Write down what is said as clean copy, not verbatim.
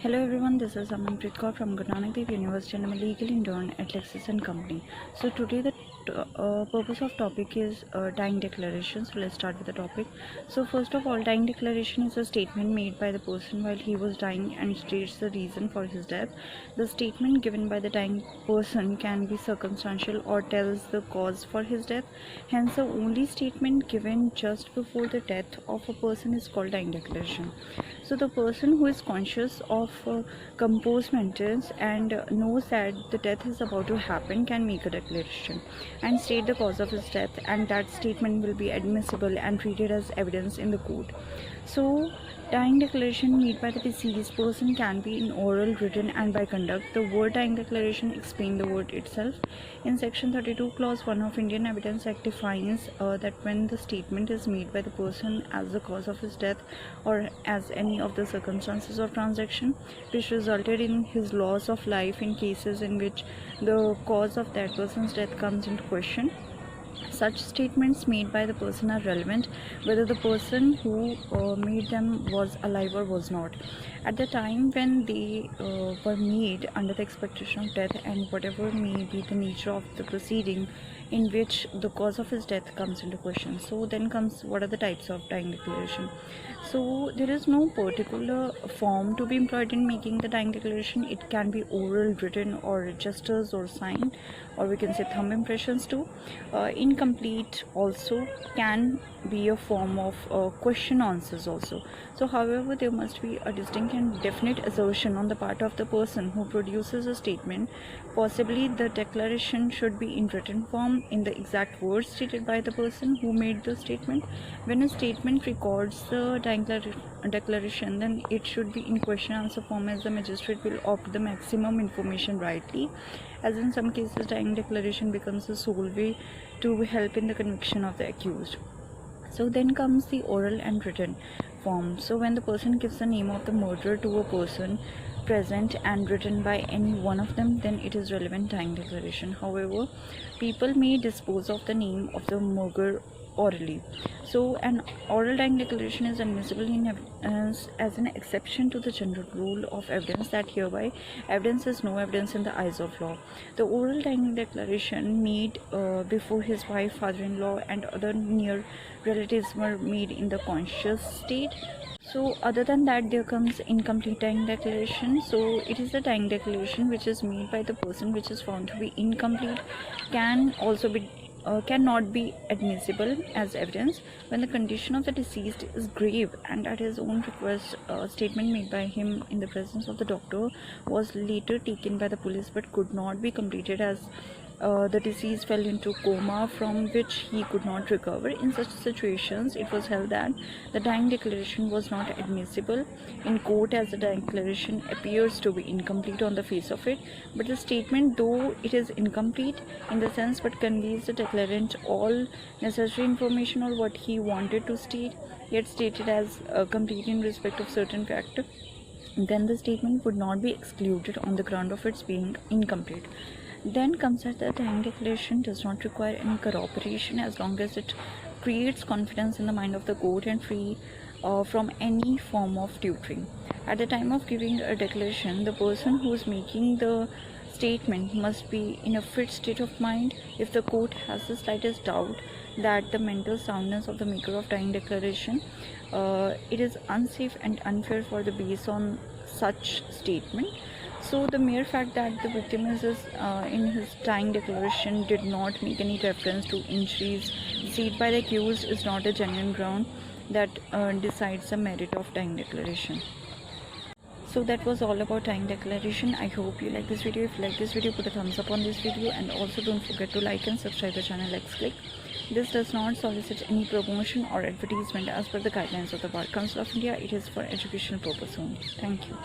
Hello everyone, this is Amanpreet Kaur from Guru Nanak Dev University and I'm a legal intern at Lexis and Company. So today the purpose of topic is dying declaration. So let's start with the topic. So first of all, dying declaration is a statement made by the person while he was dying and states the reason for his death. The statement given by the dying person can be circumstantial or tells the cause for his death. Hence, the only statement given just before the death of a person is called dying declaration. So the person who is conscious of composed mentions and knows that the death is about to happen can make a declaration and state the cause of his death, and that statement will be admissible and treated as evidence in the court. So dying declaration made by the deceased person can be in oral, written and by conduct. The word dying declaration explains the word itself. In section 32 clause 1 of Indian Evidence Act defines that when the statement is made by the person as the cause of his death or as any of the circumstances of transaction which resulted in his loss of life in cases in which the cause of that person's death comes into question, such statements made by the person are relevant whether the person who made them was alive or was not at the time when they were made under the expectation of death, and whatever may be the nature of the proceeding in which the cause of his death comes into question. So then comes what are the types of dying declaration. So there is no particular form to be employed in making the dying declaration. It can be oral, written or gestures or sign, or we can say thumb impressions too. Incomplete also can be a form of question answers also. So however, there must be a distinct and definite assertion on the part of the person who produces a statement. Possibly the declaration should be in written form in the exact words stated by the person who made the statement. When a statement records the dying declaration, then it should be in question answer form, as the magistrate will opt the maximum information rightly, as in some cases dying declaration becomes the sole way to help in the conviction of the accused. So then comes the oral and written form. So when the person gives the name of the murderer to a person present and written by any one of them, then it is relevant dying declaration. However, people may dispose of the name of the murderer orally. So an oral dying declaration is admissible in evidence as an exception to the general rule of evidence that hereby evidence is no evidence in the eyes of law. The oral dying declaration made before his wife, father-in-law and other near relatives were made in the conscious state. So other than that, there comes incomplete dying declaration. So it is the dying declaration which is made by the person which is found to be incomplete, can also be cannot be admissible as evidence when the condition of the deceased is grave and at his own request a statement made by him in the presence of the doctor was later taken by the police but could not be completed, as the deceased fell into coma from which he could not recover. In such situations, it was held that the dying declaration was not admissible in court, as the declaration appears to be incomplete on the face of it, but the statement, though it is incomplete in the sense but conveys the declarant all necessary information or what he wanted to state, yet stated as complete in respect of certain factor, then the statement would not be excluded on the ground of its being incomplete. Then comes that the dying declaration does not require any corroboration as long as it creates confidence in the mind of the court and free from any form of tutoring. At the time of giving a declaration, the person who is making the statement must be in a fit state of mind. If the court has the slightest doubt that the mental soundness of the maker of dying declaration, it is unsafe and unfair for the base on such statement. So the mere fact that the victim is in his dying declaration did not make any reference to injuries received by the accused is not a genuine ground that decides the merit of dying declaration. So that was all about dying declaration. I hope you like this video. If you like this video, put a thumbs up on this video, and also don't forget to like and subscribe the channel XClick. This does not solicit any promotion or advertisement as per the guidelines of the Bar Council of India. It is for educational purpose only. Thank you.